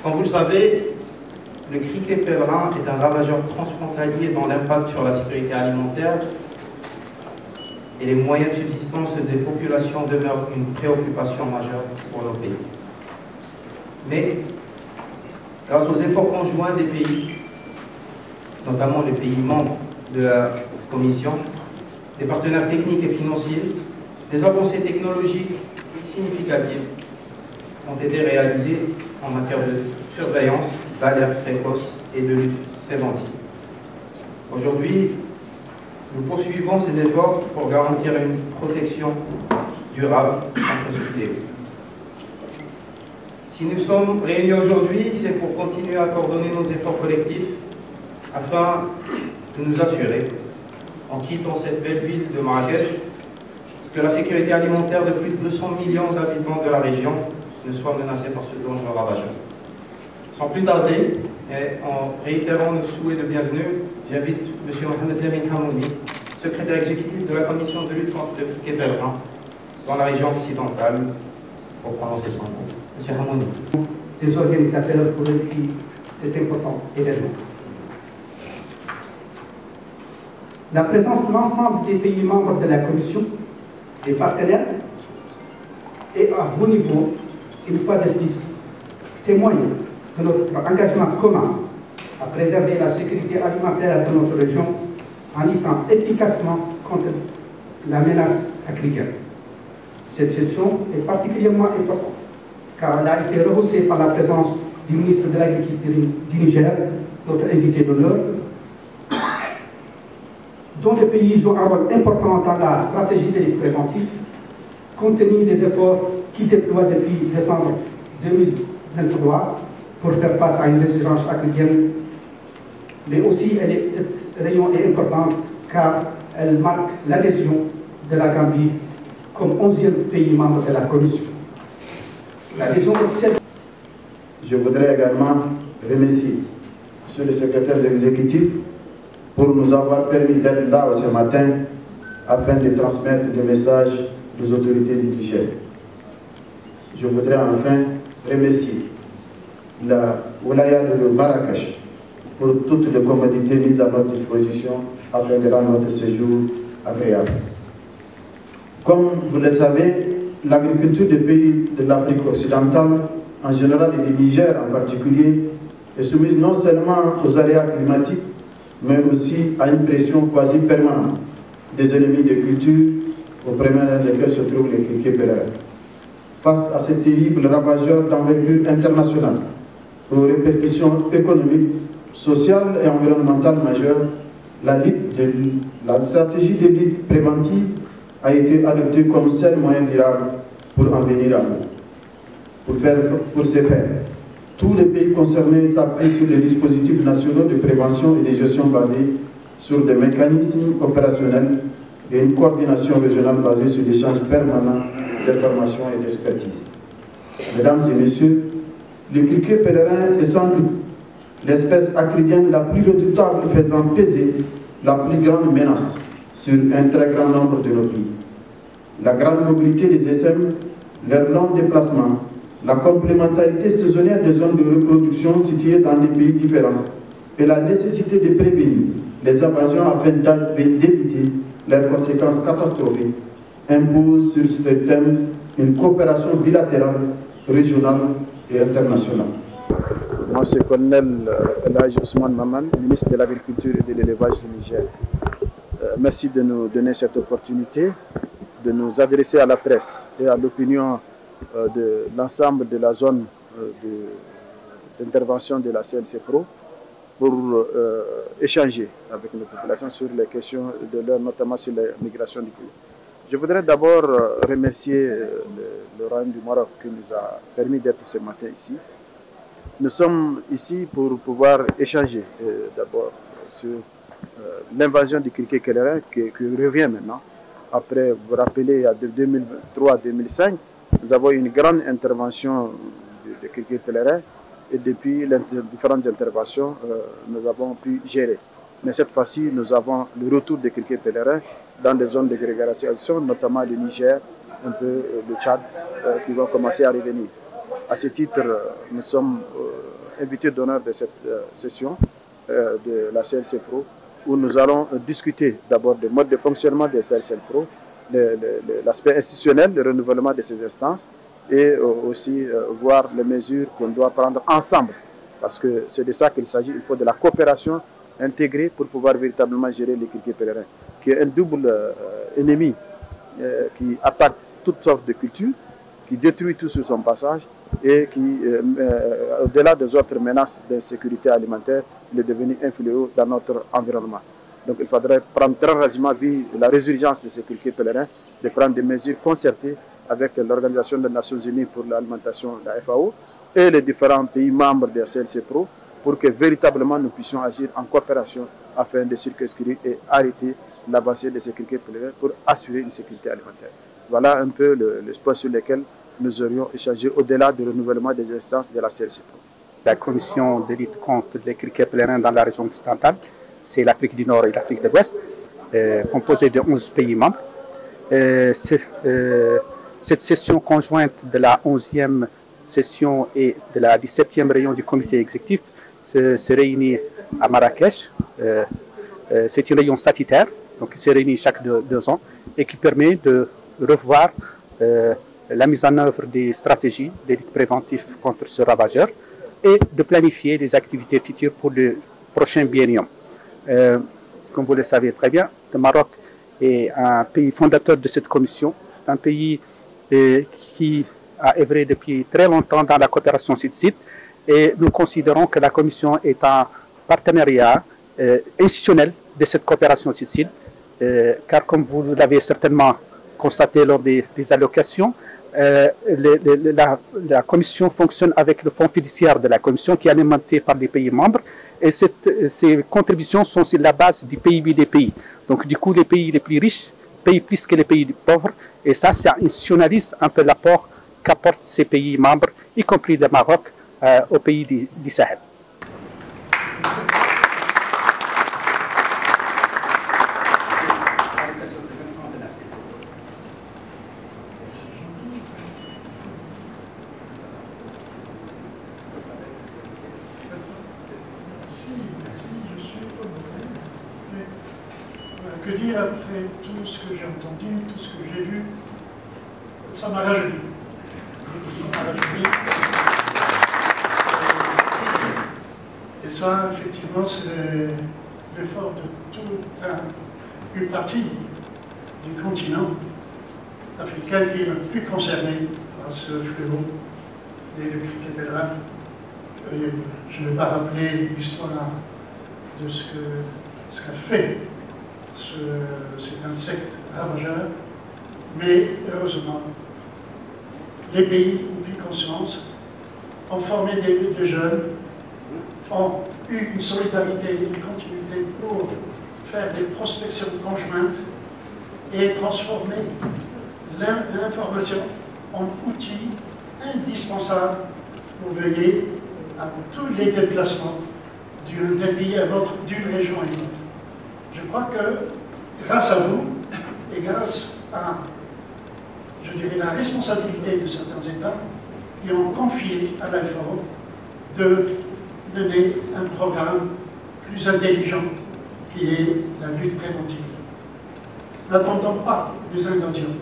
Comme vous le savez, le criquet pèlerin est un ravageur transfrontalier dont l'impact sur la sécurité alimentaire et les moyens de subsistance des populations demeurent une préoccupation majeure pour nos pays. Mais, grâce aux efforts conjoints des pays, notamment les pays membres de la Commission, des partenaires techniques et financiers, des avancées technologiques significatives ont été réalisées en matière de surveillance, d'alerte précoce et de lutte préventive. Aujourd'hui, nous poursuivons ces efforts pour garantir une protection durable contre ce fléau. Si nous sommes réunis aujourd'hui, c'est pour continuer à coordonner nos efforts collectifs afin de nous assurer, en quittant cette belle ville de Marrakech, que la sécurité alimentaire de plus de 200 millions d'habitants de la région ne soit menacée par ce dangereux ravageur. Sans plus tarder, et en réitérant nos souhaits de bienvenue, j'invite M. Mohamed Lamine Hamoumi, secrétaire exécutif de la Commission de lutte contre le criquet pèlerin dans la région occidentale, pour prononcer son mot. M. Hamoumi. Les organisateurs pour réussir cet important événement. La présence de l'ensemble des pays membres de la Commission, des partenaires, et à haut niveau, une fois de plus, témoigne de notre engagement commun à préserver la sécurité alimentaire de notre région en luttant efficacement contre la menace africaine. Cette session est particulièrement importante car elle a été rehaussée par la présence du ministre de l'Agriculture du Niger, notre invité d'honneur, dont les pays jouent un rôle important dans la stratégie de lutte préventive, compte tenu des efforts qu'il déploie depuis décembre 2023 pour faire face à une résurgence africaine. Mais aussi, cette réunion est importante car elle marque l'adhésion de la Gambie comme 11e pays membre de la Commission. L'adhésion officielle. Je voudrais également remercier M. le secrétaire exécutif pour nous avoir permis d'être là ce matin afin de transmettre des messages aux autorités du Niger. Je voudrais enfin remercier la Wilaya de Marrakech pour toutes les commodités mises à notre disposition afin de rendre notre séjour agréable. Comme vous le savez, l'agriculture des pays de l'Afrique occidentale, en général et du Niger en particulier, est soumise non seulement aux aléas climatiques, mais aussi à une pression quasi permanente des ennemis de culture, au premier rang desquels se trouve les criquets pèlerins. Face à ces terribles ravageurs d'envergure internationale, aux répercussions économiques, sociales et environnementales majeures, la stratégie de lutte préventive a été adoptée comme seul moyen durable pour en venir à bout. Pour ce faire, tous les pays concernés s'appuient sur les dispositifs nationaux de prévention et de gestion basés sur des mécanismes opérationnels et une coordination régionale basée sur l'échange permanent d'informations et d'expertise. Mesdames et messieurs, le criquet pèlerin est sans doute l'espèce acridienne la plus redoutable faisant peser la plus grande menace sur un très grand nombre de nos pays. La grande mobilité des SM, leur long déplacement, la complémentarité saisonnière des zones de reproduction situées dans des pays différents et la nécessité de prévenir les invasions afin d'éviter leurs conséquences catastrophiques imposent sur ce thème une coopération bilatérale, régionale et internationale. Moi, c'est le colonel Elhaj Ousmane Maman, ministre de l'Agriculture et de l'Élevage du Niger. Merci de nous donner cette opportunité de nous adresser à la presse et à l'opinion de l'ensemble de la zone d'intervention de la CNCPRO pour échanger avec nos populations sur les questions de l'heure, notamment sur la migration du pays. Je voudrais d'abord remercier le Royaume du Maroc qui nous a permis d'être ce matin ici. Nous sommes ici pour pouvoir échanger d'abord sur l'invasion du criquet pèlerin qui revient maintenant après, vous vous rappelez, de 2003 à 2005, nous avons eu une grande intervention de criquet pèlerin et depuis les différentes interventions, nous avons pu gérer. Mais cette fois-ci, nous avons le retour des criquets pèlerins dans des zones de grégation, notamment le Niger, un peu le Tchad, qui vont commencer à revenir. À ce titre, nous sommes invités d'honneur de cette session de la CLC Pro, où nous allons discuter d'abord des modes de fonctionnement des CLC Pro, l'aspect institutionnel, le renouvellement de ces instances, et aussi voir les mesures qu'on doit prendre ensemble. Parce que c'est de ça qu'il s'agit, il faut de la coopération intégrée pour pouvoir véritablement gérer les criquets pèlerins, qui est un double ennemi qui attaque toutes sortes de cultures, qui détruit tout sur son passage et qui, au-delà des autres menaces d'insécurité alimentaire, il est devenu un fléau dans notre environnement. Donc il faudrait prendre très rapidement, vu la résurgence de ces criquets pèlerins, de prendre des mesures concertées avec l'Organisation des Nations Unies pour l'alimentation, la FAO, et les différents pays membres de la CLC Pro, pour que véritablement nous puissions agir en coopération afin de circonscrire et arrêter l'avancée de ces criquets pèlerins pour assurer une sécurité alimentaire. Voilà un peu le point sur lequel nous aurions échangé au-delà du renouvellement des instances de la CLC Pro. La commission de lutte contre les criquets pèlerins dans la région occidentale, c'est l'Afrique du Nord et l'Afrique de l'Ouest, composée de 11 pays membres. Cette session conjointe de la 11e session et de la 17e réunion du comité exécutif se réunit à Marrakech. C'est une réunion statutaire, donc qui se réunit chaque 2 ans et qui permet de revoir la mise en œuvre des stratégies de lutte préventive contre ce ravageur et de planifier les activités futures pour le prochain biennium. Comme vous le savez très bien, le Maroc est un pays fondateur de cette commission. C'est un pays qui a œuvré depuis très longtemps dans la coopération sud-sud et nous considérons que la commission est un partenariat institutionnel de cette coopération sud-sud, car comme vous l'avez certainement constaté lors des allocations, la commission fonctionne avec le fonds fiduciaire de la commission qui est alimenté par les pays membres et ces contributions sont sur la base du PIB des pays. Donc du coup, les pays les plus riches payent plus que les pays pauvres et ça institutionnalise un peu l'apport qu'apportent ces pays membres, y compris le Maroc, aux pays du Sahel. Que dire après tout ce que j'ai entendu, tout ce que j'ai vu, ça m'a rajeuni. Ça m'a rajeuni. Et ça, effectivement, c'est l'effort de toute une partie du continent africain qui est le plus concerné par ce fléau des criquets pèlerins. Je ne vais pas rappeler l'histoire de ce qu'a fait cet insecte ravageur, mais heureusement, les pays ont pris conscience, ont formé des jeunes, ont eu une solidarité, une continuité pour faire des prospections conjointes et transformer l'information en outil indispensable pour veiller à tous les déplacements d'un pays à l'autre, d'une région à une autre. Je crois que grâce à vous et grâce à, je dirais, la responsabilité de certains États qui ont confié à l'AFO de mener un programme plus intelligent qui est la lutte préventive. N'attendons pas des invasions.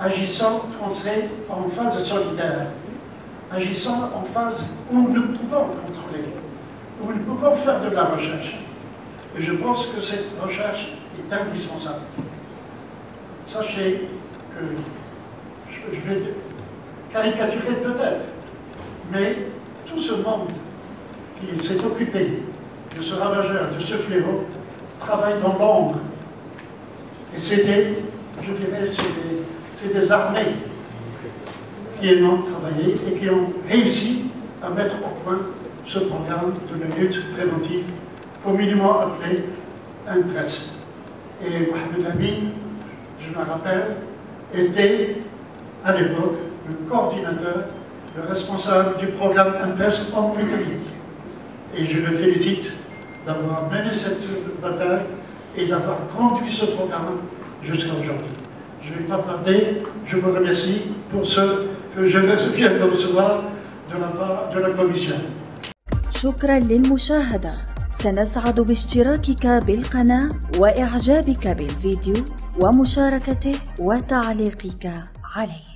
Agissons en phase solidaire. Agissons en phase où nous pouvons contrôler, où nous pouvons faire de la recherche. Et je pense que cette recherche est indispensable. Sachez que je vais caricaturer peut-être, mais tout ce monde qui s'est occupé de ce ravageur, de ce fléau, travaille dans l'ombre. Et c'était, je dirais, c'est des armées qui ont travaillé et qui ont réussi à mettre au point ce programme de la lutte préventive, communément appelé un presse. Et Mohamed Amin, je me rappelle, était à l'époque le coordinateur, le responsable du programme IMPES en Mauritanie. Et je le félicite d'avoir mené cette bataille et d'avoir conduit ce programme jusqu'à aujourd'hui. Je ne vais pas tarder, je vous remercie pour ce que je viens de recevoir de la part de la Commission. شكرا للمشاهدة. سنسعد باشتراكك بالقناة وإعجابك بالفيديو ومشاركته وتعليقك عليه.